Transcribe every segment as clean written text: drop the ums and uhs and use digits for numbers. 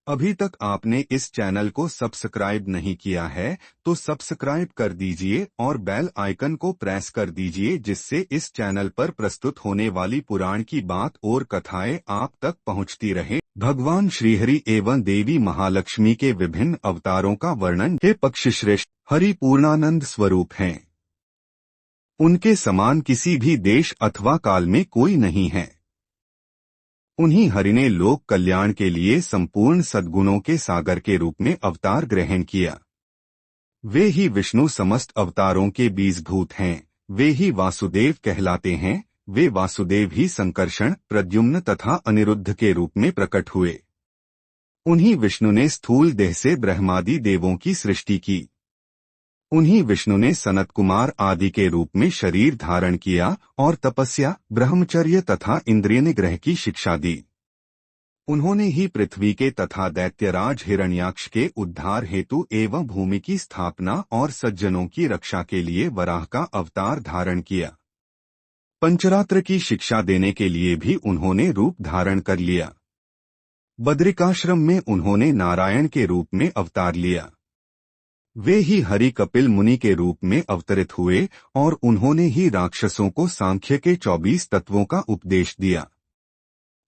अभी तक आपने इस चैनल को सब्सक्राइब नहीं किया है तो सब्सक्राइब कर दीजिए और बेल आइकन को प्रेस कर दीजिए, जिससे इस चैनल पर प्रस्तुत होने वाली पुराण की बात और कथाएं आप तक पहुंचती रहे। भगवान श्रीहरि एवं देवी महालक्ष्मी के विभिन्न अवतारों का वर्णन। हे पक्षश्रेष्ठ, हरि पूर्णानंद स्वरूप हैं। उनके समान किसी भी देश अथवा काल में कोई नहीं है। उन्हीं हरि ने लोक कल्याण के लिए संपूर्ण सद्गुणों के सागर के रूप में अवतार ग्रहण किया। वे ही विष्णु समस्त अवतारों के बीजभूत हैं। वे ही वासुदेव कहलाते हैं। वे वासुदेव ही संकर्षण, प्रद्युम्न तथा अनिरुद्ध के रूप में प्रकट हुए। उन्हीं विष्णु ने स्थूल देह से ब्रह्मादि देवों की सृष्टि की। उन्हीं विष्णु ने सनत कुमार आदि के रूप में शरीर धारण किया और तपस्या, ब्रह्मचर्य तथा इंद्रिय निग्रह की शिक्षा दी। उन्होंने ही पृथ्वी के तथा दैत्यराज हिरण्याक्ष के उद्धार हेतु एवं भूमि की स्थापना और सज्जनों की रक्षा के लिए वराह का अवतार धारण किया। पंचरात्र की शिक्षा देने के लिए भी उन्होंने रूप धारण कर लिया। बद्रिकाश्रम में उन्होंने नारायण के रूप में अवतार लिया। वे ही हरि कपिल मुनि के रूप में अवतरित हुए और उन्होंने ही राक्षसों को सांख्य के 24 तत्वों का उपदेश दिया।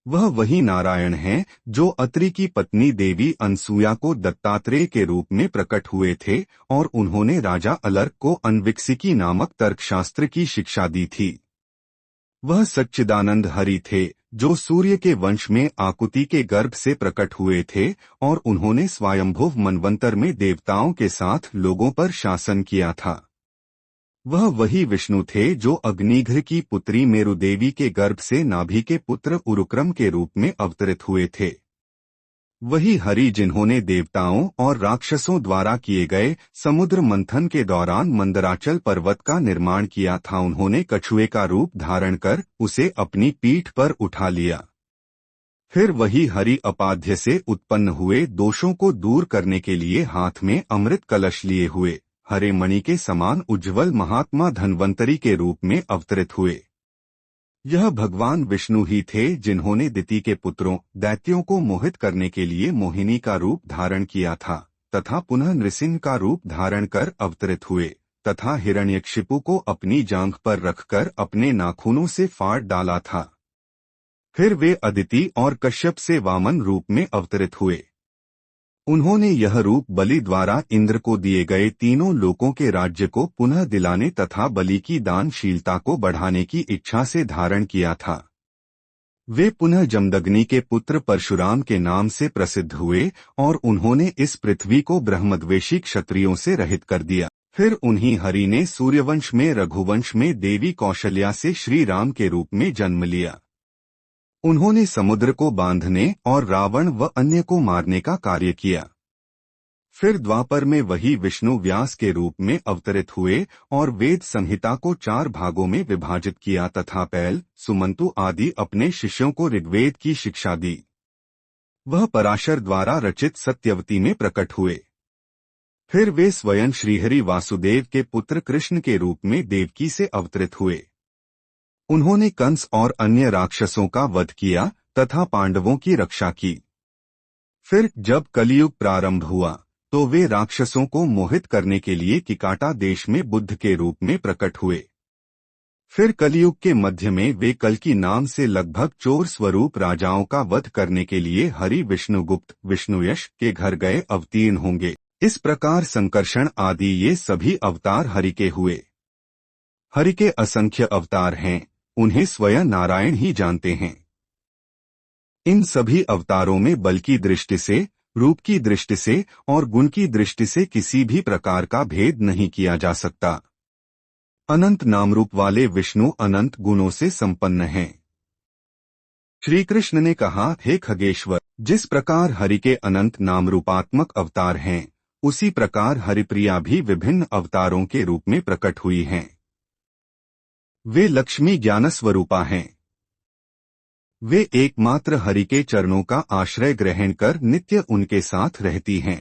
वह वही नारायण हैं जो अत्रि की पत्नी देवी अनसुया को दत्तात्रेय के रूप में प्रकट हुए थे और उन्होंने राजा अलर्क को अन्विक्षिकी नामक तर्कशास्त्र की शिक्षा दी थी। वह सच्चिदानंद हरि थे जो सूर्य के वंश में आकुति के गर्भ से प्रकट हुए थे और उन्होंने स्वयंभुव मनवंतर में देवताओं के साथ लोगों पर शासन किया था। वह वही विष्णु थे जो अग्निघ्र की पुत्री मेरुदेवी के गर्भ से नाभि के पुत्र उरुक्रम के रूप में अवतरित हुए थे। वही हरि जिन्होंने देवताओं और राक्षसों द्वारा किए गए समुद्र मंथन के दौरान मंदराचल पर्वत का निर्माण किया था। उन्होंने कछुए का रूप धारण कर उसे अपनी पीठ पर उठा लिया। फिर वही हरि अपाध्य से उत्पन्न हुए दोषों को दूर करने के लिए हाथ में अमृत कलश लिए हुए हरे मणि के समान उज्ज्वल महात्मा धन्वंतरी के रूप में अवतरित हुए। यह भगवान विष्णु ही थे जिन्होंने दिति के पुत्रों दैत्यों को मोहित करने के लिए मोहिनी का रूप धारण किया था तथा पुनः नृसिंह का रूप धारण कर अवतरित हुए तथा हिरण्यकशिपु को अपनी जांघ पर रखकर अपने नाखूनों से फाड़ डाला था। फिर वे अदिति और कश्यप से वामन रूप में अवतरित हुए। उन्होंने यह रूप बलि द्वारा इंद्र को दिए गए तीनों लोकों के राज्य को पुनः दिलाने तथा बलि की दानशीलता को बढ़ाने की इच्छा से धारण किया था। वे पुनः जमदग्नि के पुत्र परशुराम के नाम से प्रसिद्ध हुए और उन्होंने इस पृथ्वी को ब्रह्मद्वेषी क्षत्रियों से रहित कर दिया। फिर उन्हीं हरि ने सूर्यवंश में रघुवंश में देवी कौशल्या से श्री राम के रूप में जन्म लिया। उन्होंने समुद्र को बांधने और रावण व अन्य को मारने का कार्य किया। फिर द्वापर में वही विष्णु व्यास के रूप में अवतरित हुए और वेद संहिता को 4 भागों में विभाजित किया तथा पैल, सुमंतु आदि अपने शिष्यों को ऋग्वेद की शिक्षा दी। वह पराशर द्वारा रचित सत्यवती में प्रकट हुए। फिर वे स्वयं श्रीहरि वासुदेव के पुत्र कृष्ण के रूप में देवकी से अवतरित हुए। उन्होंने कंस और अन्य राक्षसों का वध किया तथा पांडवों की रक्षा की। फिर जब कलियुग प्रारंभ हुआ तो वे राक्षसों को मोहित करने के लिए किकाटा देश में बुद्ध के रूप में प्रकट हुए। फिर कलियुग के मध्य में वे कल्कि नाम से लगभग 4 स्वरूप राजाओं का वध करने के लिए हरि विष्णुगुप्त विष्णुयश के घर गए अवतीर्ण होंगे। इस प्रकार संकर्षण आदि ये सभी अवतार हरि के हुए। हरि के असंख्य अवतार हैं, उन्हें स्वयं नारायण ही जानते हैं। इन सभी अवतारों में बल की दृष्टि से, रूप की दृष्टि से और गुण की दृष्टि से किसी भी प्रकार का भेद नहीं किया जा सकता। अनंत नाम रूप वाले विष्णु अनंत गुणों से संपन्न हैं। श्री कृष्ण ने कहा, हे खगेश्वर, जिस प्रकार हरि के अनंत नाम रूपात्मक अवतार हैं, उसी प्रकार हरिप्रिया भी विभिन्न अवतारों के रूप में प्रकट हुई हैं। वे लक्ष्मी ज्ञान स्वरूपा हैं। वे एकमात्र हरि के चरणों का आश्रय ग्रहण कर नित्य उनके साथ रहती हैं।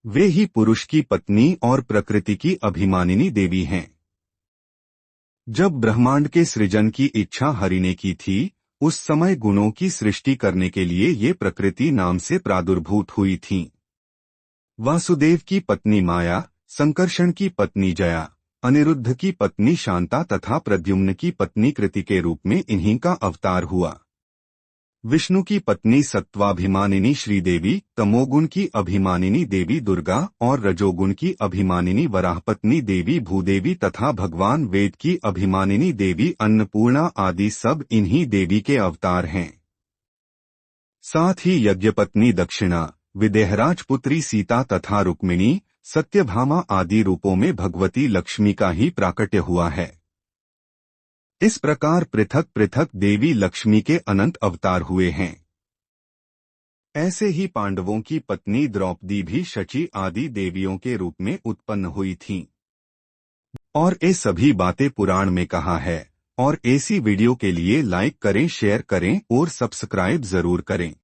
वे ही पुरुष की पत्नी और प्रकृति की अभिमानिनी देवी हैं। जब ब्रह्मांड के सृजन की इच्छा हरि ने की थी, उस समय गुणों की सृष्टि करने के लिए ये प्रकृति नाम से प्रादुर्भूत हुई थीं। वासुदेव की पत्नी माया, संकर्षण की पत्नी जया, अनिरुद्ध की पत्नी शांता तथा प्रद्युम्न की पत्नी कृति के रूप में इन्हीं का अवतार हुआ। विष्णु की पत्नी सत्वाभिमानिनी श्रीदेवी, तमोगुण की अभिमानिनी देवी दुर्गा और रजोगुण की अभिमानिनी वराहपत्नी देवी भूदेवी तथा भगवान वेद की अभिमानिनी देवी अन्नपूर्णा आदि सब इन्हीं देवी के अवतार हैं। साथ ही यज्ञपत्नी दक्षिणा, विदेहराज पुत्री सीता तथा रुक्मिणी, सत्यभामा आदि रूपों में भगवती लक्ष्मी का ही प्राकट्य हुआ है। इस प्रकार पृथक पृथक देवी लक्ष्मी के अनंत अवतार हुए हैं। ऐसे ही पांडवों की पत्नी द्रौपदी भी शची आदि देवियों के रूप में उत्पन्न हुई थीं। और ये सभी बातें पुराण में कहा है। और ऐसी वीडियो के लिए लाइक करें, शेयर करें और सब्सक्राइब जरूर करें।